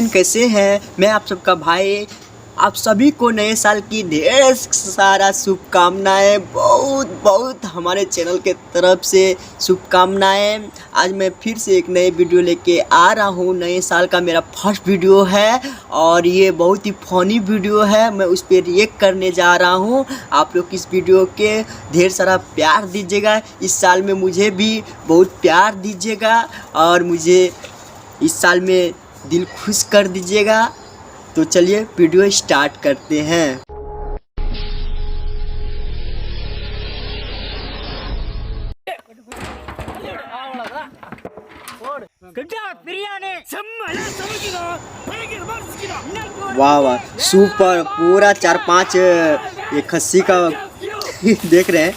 कैसे हैं? मैं आप सबका भाई। आप सभी को नए साल की ढेर सारा शुभकामनाएं, बहुत बहुत हमारे चैनल के तरफ से शुभकामनाएं। आज मैं फिर से एक नए वीडियो लेके आ रहा हूँ। नए साल का मेरा फर्स्ट वीडियो है और ये बहुत ही फनी वीडियो है। मैं उस पर रिएक्ट करने जा रहा हूँ। आप लोग इस वीडियो के ढेर सारा प्यार दीजिएगा। इस साल में मुझे भी बहुत प्यार दीजिएगा और मुझे इस साल में दिल खुश कर दीजिएगा। तो चलिए वीडियो स्टार्ट करते हैं। वाह वाह, सुपर। पूरा 4-5 ये खस्सी का देख रहे हैं।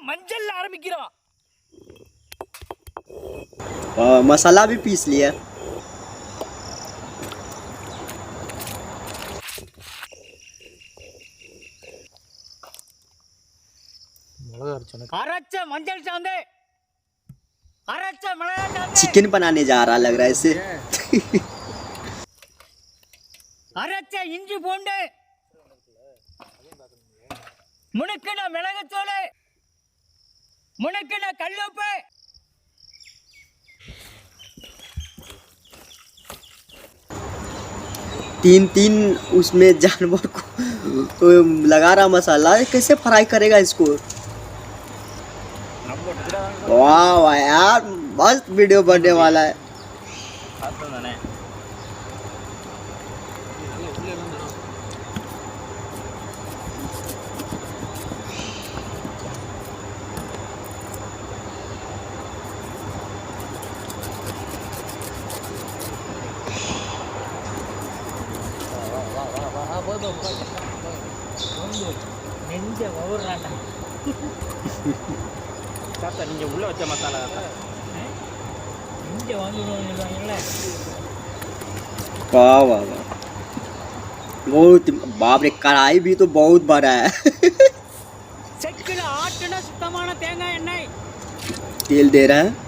मंजल आरंभिக்கிறோம்। मसाला भी पीस लिया। चिकन बनाने जा रहा लग रहा है इसे। इंजी पूंडे मुनक्किன மிளகுத்தூள் मुनक्किன கல்லுப்பு तीन उसमें जानवर को तो लगा रहा मसाला। कैसे फ्राई करेगा इसको? वाह वाह यार, मस्त वीडियो बनने वाला है। वाह वाह वाह, बहुत। बाप रे, कढ़ाई भी तो बहुत बड़ा है। तेल दे रहा है।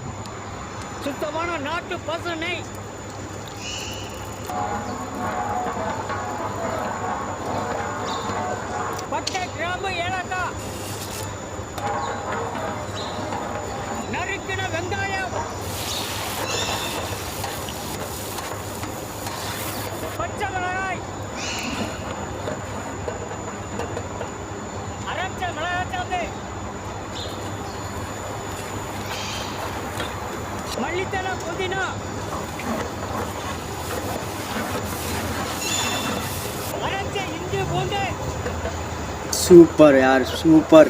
सुपर यार, सुपर।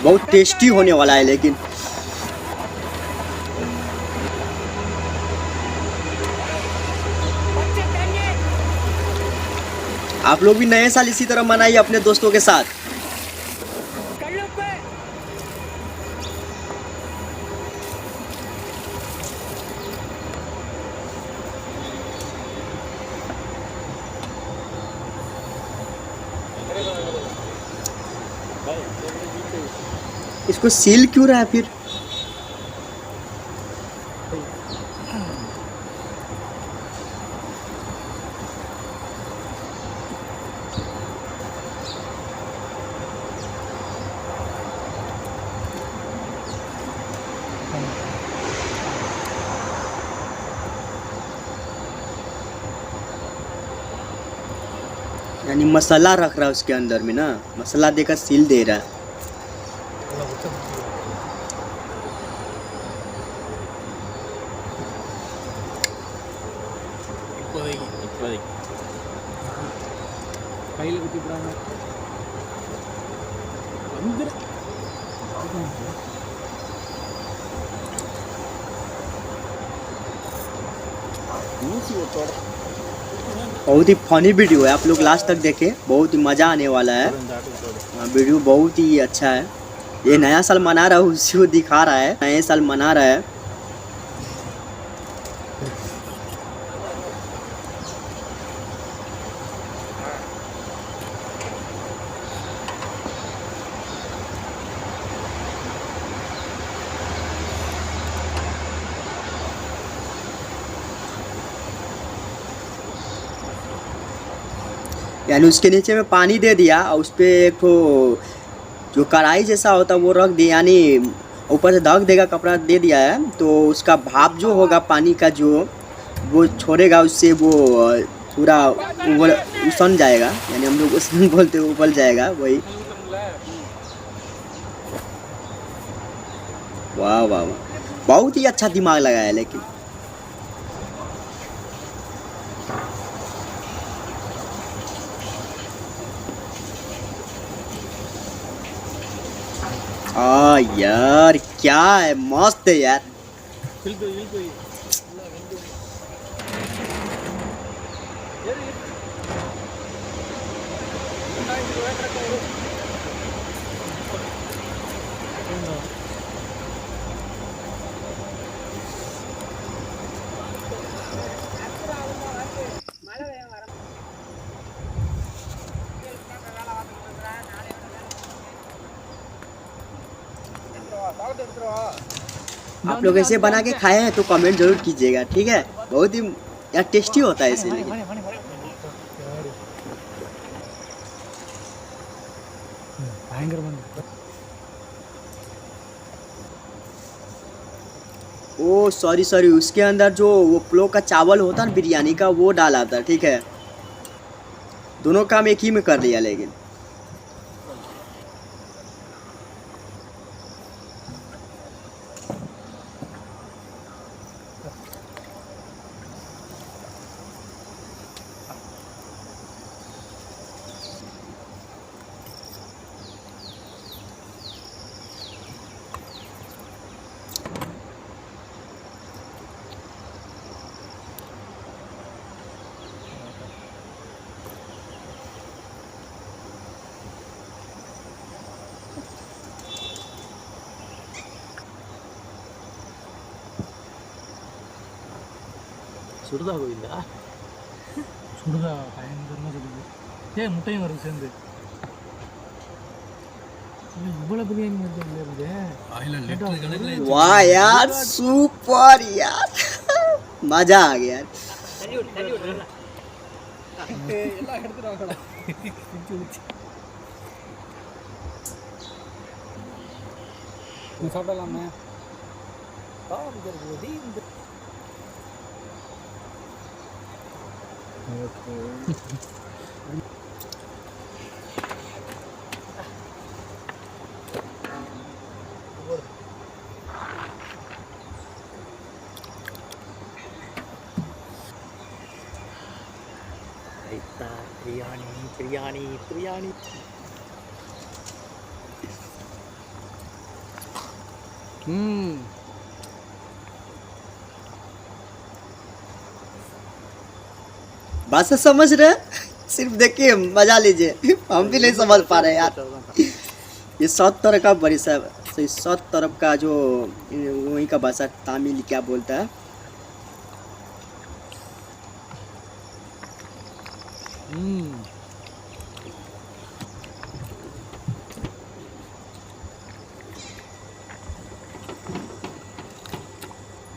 बहुत टेस्टी होने वाला है। लेकिन आप लोग भी नए साल इसी तरह मनाइए अपने दोस्तों के साथ। इसको सील क्यों रहा है फिर? यानी मसाला रख रहा है उसके अंदर में ना, मसाला देकर सील दे रहा है। बहुत ही फनी वीडियो है, आप लोग लास्ट तक देखें, बहुत ही मज़ा आने वाला है। वीडियो बहुत ही अच्छा है। ये नया साल मना रहा है, उसी को दिखा रहा है, नया साल मना रहा है। यानी उसके नीचे में पानी दे दिया और उस पर एक ठो जो कढ़ाई जैसा होता है वो रख दिया, यानी ऊपर से ढक देगा, कपड़ा दे दिया है, तो उसका भाप जो होगा पानी का जो वो छोड़ेगा, उससे वो पूरा उसन जाएगा, यानी हम लोग उसन बोलते हैं, उबल जाएगा वही। वाह वाह वाह, बहुत ही अच्छा दिमाग लगाया है। लेकिन यार क्या है, मस्त है यार। आप लोग ऐसे बना के खाए हैं तो कमेंट जरूर कीजिएगा, ठीक है। बहुत ही यार टेस्टी होता है इसीलिए। ओ सॉरी सॉरी, उसके अंदर जो वो पुलाव का चावल होता है ना बिरयानी का, वो डाला था, ठीक है। दोनों काम एक ही में कर लिया। लेकिन சுடுதா கோயிலா? சுடுதா பயங்கரமாக சுடுது. ஏன் முட்டையும் வருது சேர்ந்து? இவ்வளோ பிரியாணி வருது. वाह यार, सुपर यार, मजा आ गया यार। சாப்பிடலாமே. बिरयानी बिरयानी बिरयानी बात समझ रहे हैं? सिर्फ देखिए मजा लीजिए, हम भी नहीं समझ पा रहे यार। ये सात तरफ का बड़ी सा, सात तरफ का जो वहीं का भाषा तमिल क्या बोलता है।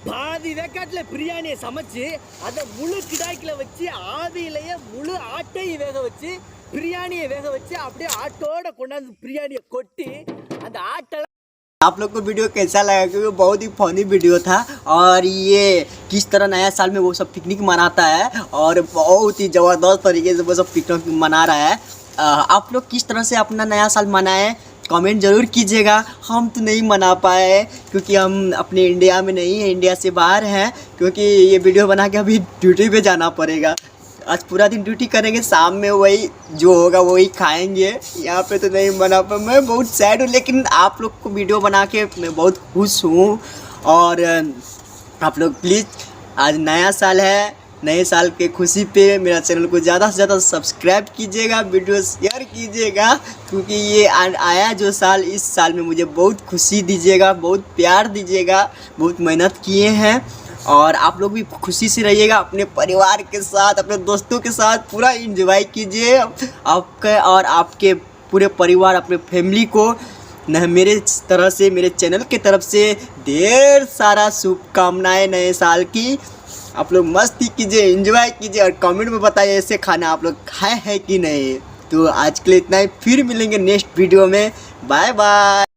பாதி வேக்காட்டுல பிரியாணியை சமைச்சு அதை முழு கிடாய்க்குல வச்சு ஆவியிலேயே முழு ஆட்டையை வேக வச்சு பிரியாணியை வேக வச்சு அப்படியே ஆட்டோட கொண்டாந்து பிரியாணியை கொட்டி அந்த ஆட்டை। आप लोग को वीडियो कैसा लगा? क्योंकि बहुत ही फनी वीडियो था, और ये किस तरह नया साल में वो सब पिकनिक मनाता है और बहुत ही ज़बरदस्त तरीके से वो सब पिकनिक मना रहा है। आप लोग किस तरह से अपना नया साल मनाएं कमेंट ज़रूर कीजिएगा। हम तो नहीं मना पाए क्योंकि हम अपने इंडिया में नहीं हैं, इंडिया से बाहर हैं, क्योंकि ये वीडियो बना के अभी ड्यूटी पे जाना पड़ेगा। आज पूरा दिन ड्यूटी करेंगे, शाम में वही जो होगा वही खाएंगे। यहाँ पे तो नहीं बना पाया, मैं बहुत सैड हूँ। लेकिन आप लोग को वीडियो बना के मैं बहुत खुश हूँ। और आप लोग प्लीज़, आज नया साल है, नए साल के खुशी पे मेरा चैनल को ज़्यादा से ज़्यादा सब्सक्राइब कीजिएगा, वीडियो शेयर कीजिएगा, क्योंकि ये आया जो साल, इस साल में मुझे बहुत खुशी दीजिएगा, बहुत प्यार दीजिएगा। बहुत मेहनत किए हैं, और आप लोग भी खुशी से रहिएगा अपने परिवार के साथ, अपने दोस्तों के साथ पूरा एंजॉय कीजिए। आपके और आपके पूरे परिवार, अपने फैमिली को न मेरे तरह से, मेरे चैनल की तरफ से ढेर सारा शुभकामनाएं नए साल की। आप लोग मस्ती कीजिए, एंजॉय कीजिए और कमेंट में बताइए ऐसे खाना आप लोग खाए हैं कि नहीं। तो आज के लिए इतना ही, फिर मिलेंगे नेक्स्ट वीडियो में। Bye bye.